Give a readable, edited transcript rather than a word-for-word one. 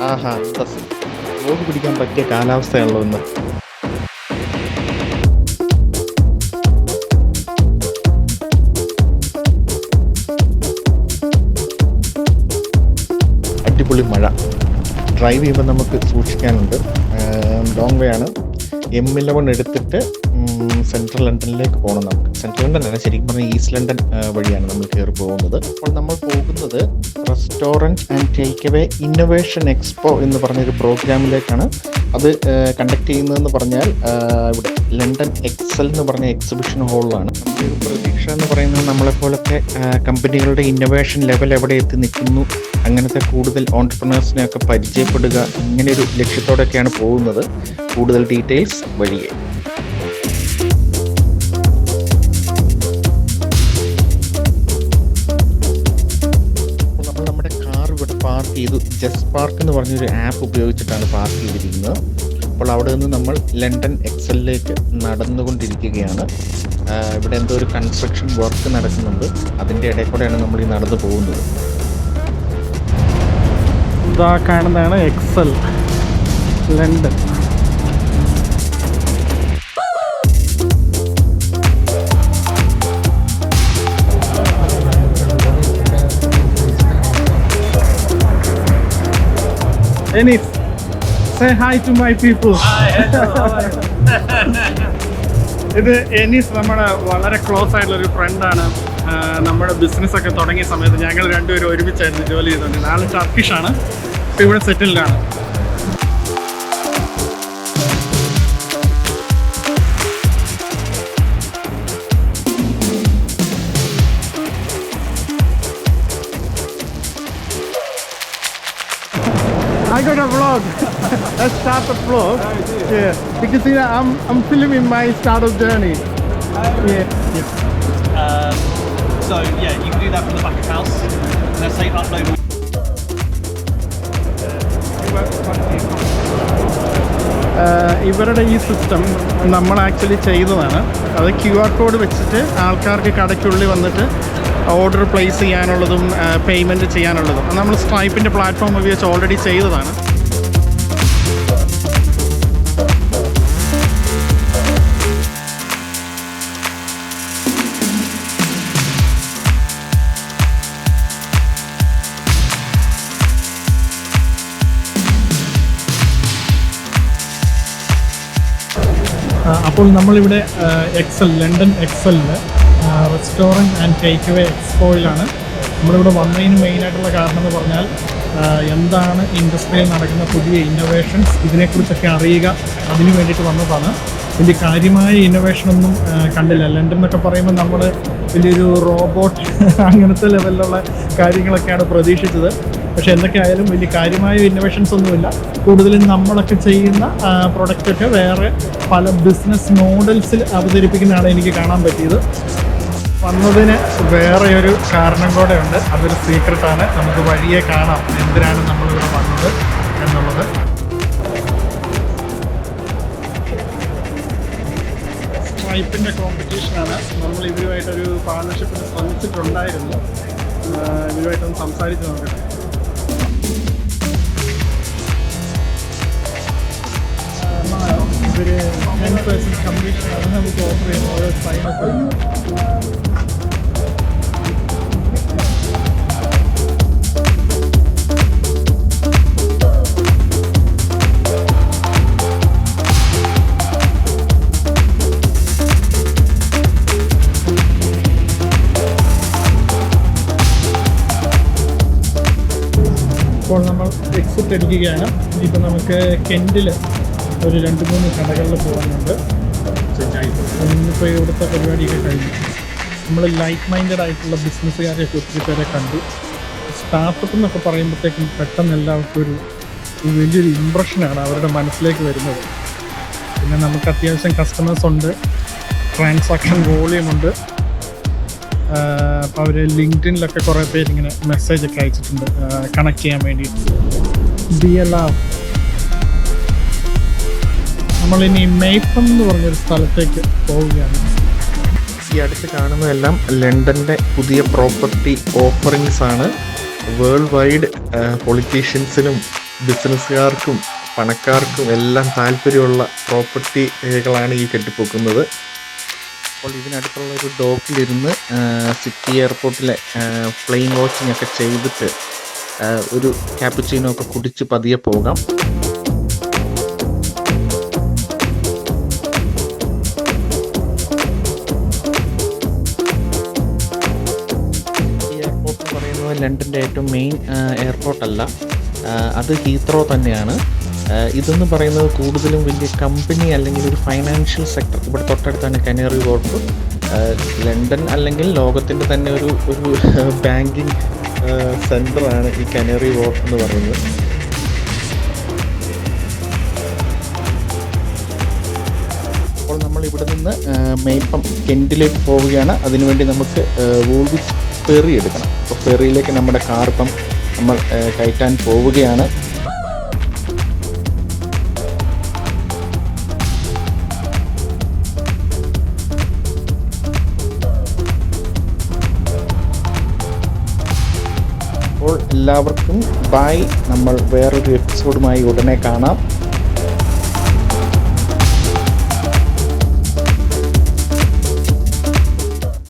ആഹാ, vlog പിടിക്കാൻ പറ്റിയ കാലാവസ്ഥയാണല്ലോ ഇന്ന്. അടിപൊളി മഴ. ഡ്രൈവ് ചെയ്യുമ്പോൾ നമുക്ക് സൂക്ഷിക്കാനുണ്ട്. ലോങ് വേ ആണ്. M11 എടുത്തിട്ട് സെൻട്രൽ ലണ്ടനിലേക്ക് പോകണം. നമുക്ക് സെൻട്രൽ ലണ്ടൻ അല്ല, ശരിക്കും പറഞ്ഞാൽ ഈസ്റ്റ് ലണ്ടൻ വഴിയാണ് നമ്മൾ കയറി പോകുന്നത്. അപ്പോൾ നമ്മൾ പോകുന്നത് restaurant and takeaway innovation expo എന്ന് പറഞ്ഞൊരു പ്രോഗ്രാമിലേക്കാണ്. അത് കണ്ടക്ട് ചെയ്യുന്നതെന്ന് പറഞ്ഞാൽ ഇവിടെ ലണ്ടൻ ExCeL എന്ന് പറഞ്ഞ എക്സിബിഷൻ ഹാളിലാണ്. നമ്മുടെ ഒരു പ്രതീക്ഷ എന്ന് പറയുന്നത് നമ്മളെപ്പോലത്തെ കമ്പനികളുടെ ഇന്നൊവേഷൻ ലെവൽ എവിടെ എത്തി നിൽക്കുന്നു, അങ്ങനത്തെ കൂടുതൽ ഓൺടർപ്രണേഴ്സിനെയൊക്കെ പരിചയപ്പെടുക, ഇങ്ങനെയൊരു ലക്ഷ്യത്തോടെയൊക്കെയാണ് പോകുന്നത്. കൂടുതൽ ഡീറ്റെയിൽസ് വഴിയേ. നമ്മൾ നമ്മുടെ കാർ ഇവിടെ പാർക്ക് ചെയ്തു. ജസ്റ്റ് പാർക്ക് എന്ന് പറഞ്ഞൊരു ആപ്പ് ഉപയോഗിച്ചിട്ടാണ് പാർക്ക് ചെയ്തിരിക്കുന്നത്. അപ്പോൾ അവിടെ നിന്ന് നമ്മൾ ലണ്ടൻ ExCeLലേക്ക് നടന്നുകൊണ്ടിരിക്കുകയാണ്. ഇവിടെ എന്തോ ഒരു കൺസ്ട്രക്ഷൻ വർക്ക് നടക്കുന്നുണ്ട്. അതിൻ്റെ ഇടയിൽ കൂടെയാണ് നമ്മൾ ഈ നടന്നു പോകുന്നത്. ഇതാ കാണുന്നതാണ് ExCeL London. Enis, say hi to my people. Hi, hello. ഇത് എനിസ് നമ്മുടെ വളരെ ക്ലോസ് ആയിട്ടുള്ളൊരു ഫ്രണ്ടാണ്. നമ്മുടെ ബിസിനസ്സൊക്കെ തുടങ്ങിയ സമയത്ത് ഞങ്ങൾ രണ്ടുപേരും ഒരുമിച്ചായിരുന്നു ജോലി ചെയ്തുകൊണ്ട്. ആൾ ടർക്കിഷാണ്, ഇപ്പോൾ ഇവിടെ സെറ്റിൽഡാണ്. I got a vlog. Let's start the vlog. Yeah, because you know, I'm filming my startup journey. Yeah. So yeah, you can do that from the back of house. Let's say upload. ഇവരുടെ ഈ system നമ്മൾ actually ചെയ്തതാണ്. അത് QR code വെച്ചിട്ട് ആൾക്കാർക്ക് കടയ്ക്കുള്ളിൽ വന്നിട്ട് order place ചെയ്യാനുള്ളതും payment ചെയ്യാനുള്ളതും നമ്മൾ സ്ട്രൈപ്പിൻ്റെ platform ഉപയോഗിച്ച് ഓൾറെഡി ചെയ്തതാണ്. അപ്പോൾ നമ്മളിവിടെ ലണ്ടൻ ExCeLിൽ റെസ്റ്റോറൻറ്റ് ആൻഡ് ടേക്ക്അവേ എക്സ്പോയിലാണ്. നമ്മളിവിടെ വന്നതിന് മെയിനായിട്ടുള്ള കാരണം എന്ന് പറഞ്ഞാൽ എന്താണ് ഇൻഡസ്ട്രിയിൽ നടക്കുന്ന പുതിയ ഇന്നോവേഷൻസ്, ഇതിനെക്കുറിച്ചൊക്കെ അറിയുക, അതിന് വേണ്ടിയിട്ട് വന്നതാണ്. വലിയ കാര്യമായ ഇന്നോവേഷനൊന്നും കണ്ടില്ല. ലണ്ടൻ എന്നൊക്കെ പറയുമ്പോൾ നമ്മൾ വലിയൊരു റോബോട്ട് അങ്ങനത്തെ ലെവലിലുള്ള കാര്യങ്ങളൊക്കെയാണ് പ്രതീക്ഷിച്ചത്. പക്ഷേ എന്തൊക്കെയായാലും വലിയ കാര്യമായ ഇന്നോവേഷൻസ് ഒന്നുമില്ല. കൂടുതലും നമ്മളൊക്കെ ചെയ്യുന്ന പ്രൊഡക്റ്റൊക്കെ വേറെ പല ബിസിനസ് മോഡൽസിൽ അവതരിപ്പിക്കുന്നതാണ് എനിക്ക് കാണാൻ പറ്റിയത്. വന്നതിന് വേറെ ഒരു കാരണം കൂടെ ഉണ്ട്. അതൊരു സീക്രട്ടാണ്. നമുക്ക് വഴിയെ കാണാം എന്തിനാണ് നമ്മളിവിടെ വന്നത് എന്നുള്ളത്. സ്ട്രൈപ്പിൻ്റെ കോമ്പറ്റീഷനാണ്. നമ്മൾ ഇവരുമായിട്ടൊരു പാർട്ണർഷിപ്പിന് ശ്രമിച്ചിട്ടുണ്ടായിരുന്നു. ഇവരുമായിട്ടൊന്ന് സംസാരിച്ച് നോക്കട്ടെ. ഇവർ 10% കമ്മീഷനാണ് നമുക്ക് ഓഫർ ചെയ്യുന്നത് ഓരോ സൈനപ്പ്. ഇപ്പോൾ നമ്മൾ എക്സിറ്റ് അടിക്കുകയാണ്. ഇപ്പം നമുക്ക് കെൻറ്റിൽ ഒരു 2-3 കടകളിൽ പോകാനുണ്ട്. ഇന്നിപ്പോൾ ഇവിടുത്തെ പരിപാടിയൊക്കെ കഴിഞ്ഞു. നമ്മൾ ലൈക്ക് മൈൻഡഡ് ആയിട്ടുള്ള ബിസിനസ്സുകാരെയൊക്കെ ഒത്തിരി പേരെ കണ്ടു. സ്റ്റാർട്ടപ്പ് എന്നൊക്കെ പറയുമ്പോഴത്തേക്കും പെട്ടെന്ന് എല്ലാവർക്കും ഒരു വലിയൊരു ഇമ്പ്രഷനാണ് അവരുടെ മനസ്സിലേക്ക് വരുന്നത്. പിന്നെ നമുക്ക് അത്യാവശ്യം കസ്റ്റമേഴ്സ് ഉണ്ട്, ട്രാൻസാക്ഷൻ വോളിയം ഉണ്ട്. അപ്പോൾ അവർ ലിങ്ക്ഡിനിലൊക്കെ കുറേ പേരിങ്ങനെ മെസ്സേജൊക്കെ അയച്ചിട്ടുണ്ട് കണക്ട് ചെയ്യാൻ വേണ്ടിയിട്ട്. DLR നമ്മളിനി മേപ്പം എന്ന് പറഞ്ഞൊരു സ്ഥലത്തേക്ക് പോവുകയാണ്. ഈ അടുത്ത് കാണുന്നതെല്ലാം ലണ്ടൻ്റെ പുതിയ പ്രോപ്പർട്ടി ഓഫറിങ്സ് ആണ്. വേൾഡ് വൈഡ് പൊളിറ്റീഷ്യൻസിനും ബിസിനസ്സുകാർക്കും പണക്കാർക്കും എല്ലാം താല്പര്യമുള്ള പ്രോപ്പർട്ടികളാണ് ഈ കെട്ടിപ്പൊക്കുന്നത്. അപ്പോൾ ഇതിനടുത്തുള്ള ഒരു ഡോക്കിലിരുന്ന് സിറ്റി എയർപോർട്ടിലെ പ്ലെയിൻ വാച്ചിങ് ഒക്കെ ചെയ്തിട്ട് ഒരു ക്യാപ്പുച്ചീനോ ഒക്കെ കുടിച്ച് പതിയെ പോകാം. എയർപോർട്ട് എന്ന് പറയുന്നത് ലണ്ടൻ്റെ ഏറ്റവും മെയിൻ എയർപോർട്ടല്ല, അത് ഹീത്രോ തന്നെയാണ്. ഇതെന്ന് പറയുന്നത് കൂടുതലും വലിയ കമ്പനി അല്ലെങ്കിൽ ഒരു ഫൈനാൻഷ്യൽ സെക്ടർ, ഇവിടെ തൊട്ടടുത്താണ് കനേറി വോർഫ്. ലണ്ടൻ അല്ലെങ്കിൽ ലോകത്തിൻ്റെ തന്നെ ഒരു ബാങ്കിങ് സെൻറ്ററാണ് ഈ കനേറി വോർഫ് എന്ന് പറയുന്നത്. അപ്പോൾ നമ്മൾ ഇവിടെ നിന്ന് ഇപ്പം കെൻറ്റിലേക്ക് പോവുകയാണ്. അതിനുവേണ്ടി നമുക്ക് വൂൾവിച്ച് ഫെറി എടുക്കണം. അപ്പോൾ ഫെറിയിലേക്ക് നമ്മുടെ കാർ ഇപ്പം നമ്മൾ കയറ്റാൻ പോവുകയാണ്. അപ്പോൾ എല്ലാവർക്കും ബൈ. നമ്മൾ വേറൊരു എപ്പിസോഡുമായി ഉടനെ കാണാം.